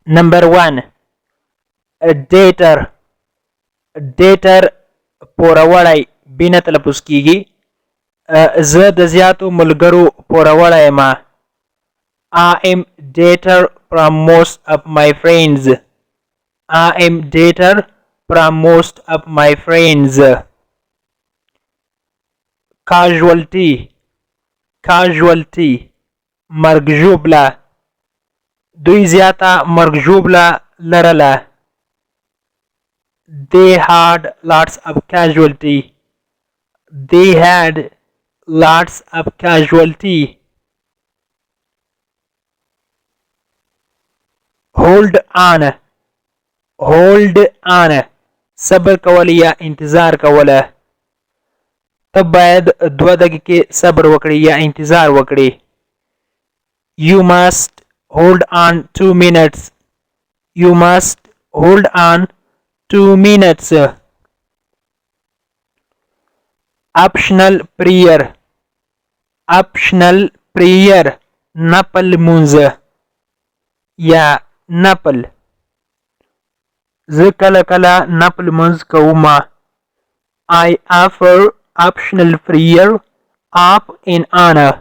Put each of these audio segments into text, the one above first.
Number 1. A dater. dater پوروړی بینه تلفظ کیږي. زه د زیاتو ملګرو پوروړی ما. I am dater from most of my friends. I am dater from most of my friends. Casualty. Casualty مرګ ژوبله. دوی زیاته مرګ ژوبله لرله. They had lots of casualty. They had lots of casualty. Hold on. Hold on صبر کول یا انتظار کوله. ته باید 2 دقیقې صبر وکړې یا انتظار وکړې. You must hold on 2 minutes. You must hold on 2 minutes. Optional prayer. Optional prayer نفل منځ یا نفل. زه کله کله نفل منځ کوم. I offer optional prayer of in honor.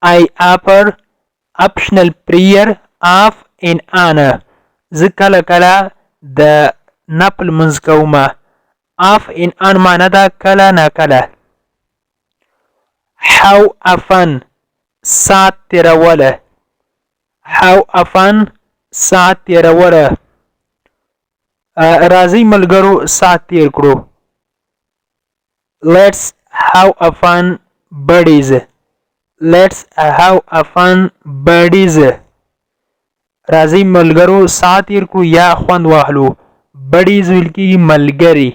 I offer optional prayer of in honor. زه کله کله د نفل منځ کوم. of in on معنی ده کله نه کله. How often ساعت تیروله. How often ساعت تیروله. راځئ ملګرو ساعت تیر کړو. Let's have a fun buddies. Let's have a fun buddies. راځئ ملګرو ساعت تیر کړو یا خوند واخلو. buddies ویل کېږي ملګري.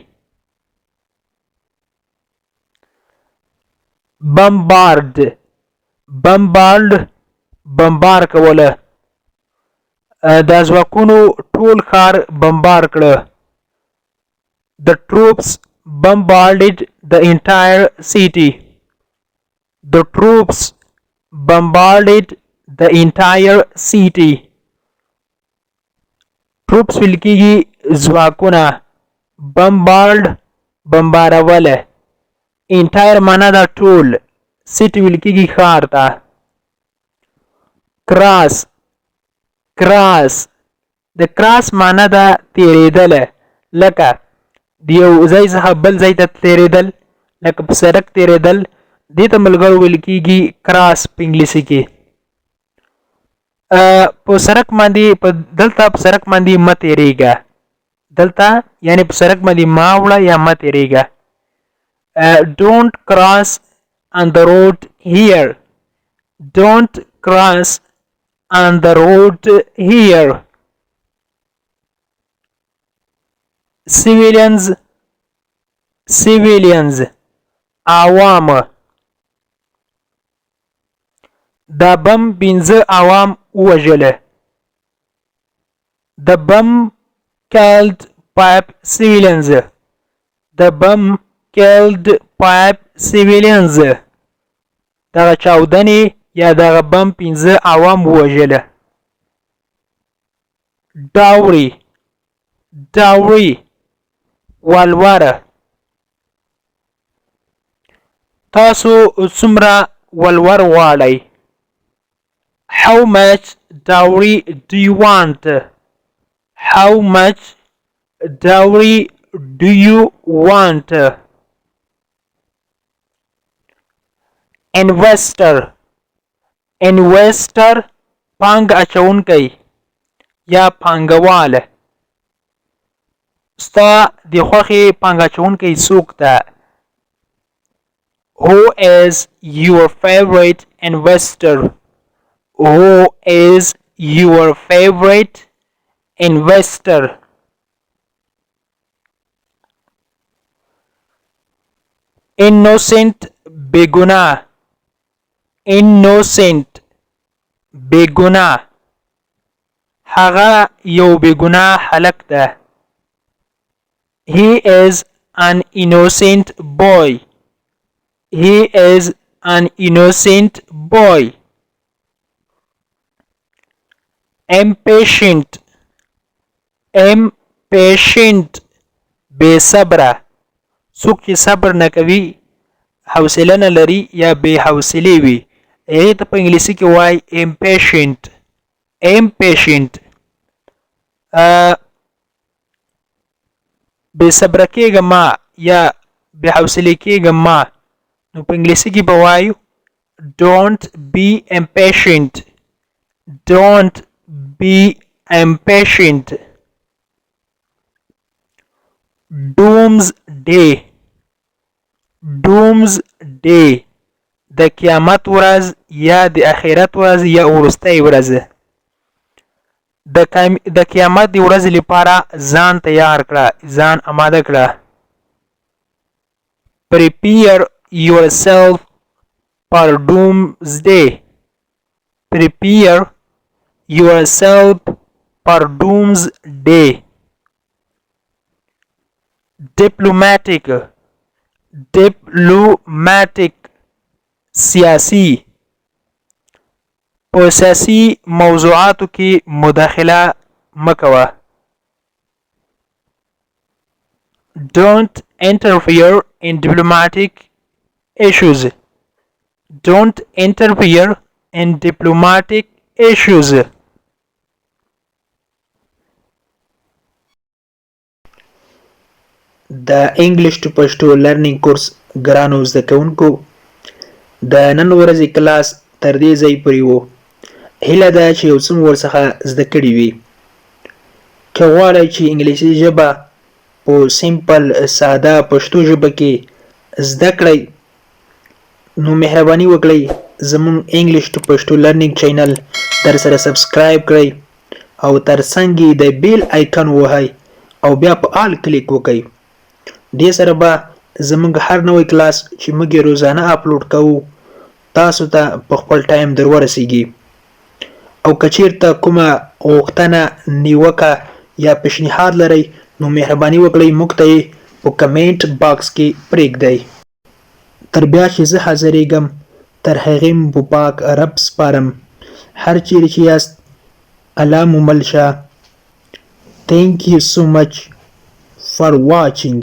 bombard. bombard بمبار کوله. د ځواکونو ټول ښار بمبار کړه. The troops bombarded the entire city. The troops bombarded the entire city. troops ویل کېږي ځواکونه. bombard بمباروله. entire معنا دا ټول. city ویل کېږي ښار ته. cross. cross د کراس معنا ده تیریدل. لکه د یو ځای څخه بل ځای ته تیریدل. لکه په سړک تیریدل. دې ته ملګرو ویل کېږي کراس په انګلیسي کې. په سړک باندې دلته په سړک باندې مه تیریږه. دلته یعنې په سړک باندې مه وړه یا مه تیریږه. Don't cross on the road here. Don't cross on the road here. Civilians. Civilians عوام. دا بم 15 عوام ووژله. The bomb killed 5 civilians. The bomb killed 5 civilians. دغه چاودنې یا دغه بم 15 عوام ووژله. dowry. dowry ولوره. تاسو څومره ولور غواړئ؟ How much dowry do you want? How much dowry do you want? Investor. Investor پانګ اچونکی یا پانګوال. ستا د خوښې پانګ اچونکی څوک ده؟ Who is your favorite investor? Who is your favorite investor? Innocent بېګناه. Innocent بېګناه. هغه یو بېګناه هلک ده. He is an innocent boy. He is an innocent boy. impatient impatient بے صبره څوک چې صبر نه کوي حوصله نه لري یا بې حوصلې وي هغې ته په انګلیسي کې وایي impatient impatient بې صبره کېږه ما یا بې حوصلې کېږه ما نو په انګلیسي کې به وایو don't be impatient don't be impatient doomsday doomsday د قیامت ورځ یا د آخرت ورځ یا وروستۍ ورځ د قیامت د ورځې لپاره ځان تیار کړه ځان آماده کړه prepare yourself for doomsday prepare yourself for doomsday diplomatic سیاسی په سیاسي موضوعاتو کې مداخله مکوه don't interfere in diplomatic issues don't interfere in diplomatic issues د انګلیش ټو پښتو لرنینګ کورس ګرانو زده کوونکو د نن ورځې کلاس تر دې ځای پورې و هیله ده چې یو څه مو ورڅخه زده کړي وي که غواړئ چې انګلیسي ژبه په سیمپل ساده پښتو ژبه کې زده کړئ نو مهرباني وکړئ زموږ انګلیش ټو پښتو لرنینګ چینل در سره سبسکرایب کړئ او تر څنګ یې د بیل آیکن ووهئ او بیا په آل کلیک وکړئ دې سره به زموږ هر نوی کلاس چې موږ یې روزانه اپلوډ کوو تاسو ته په خپل ټایم در ورسیږي او که چیرته کومه غوښتنه نیوکه یا پیشنهاد لرئ نو مهرباني وکړئ موږ ته یې په کمنټ باکس کې پرېږدئ تر بیا چې زه حاضرېږم تر هغې مو په پاک رب سپارم هر چیرې چې یاست الله مو مل شه thank you so much for watching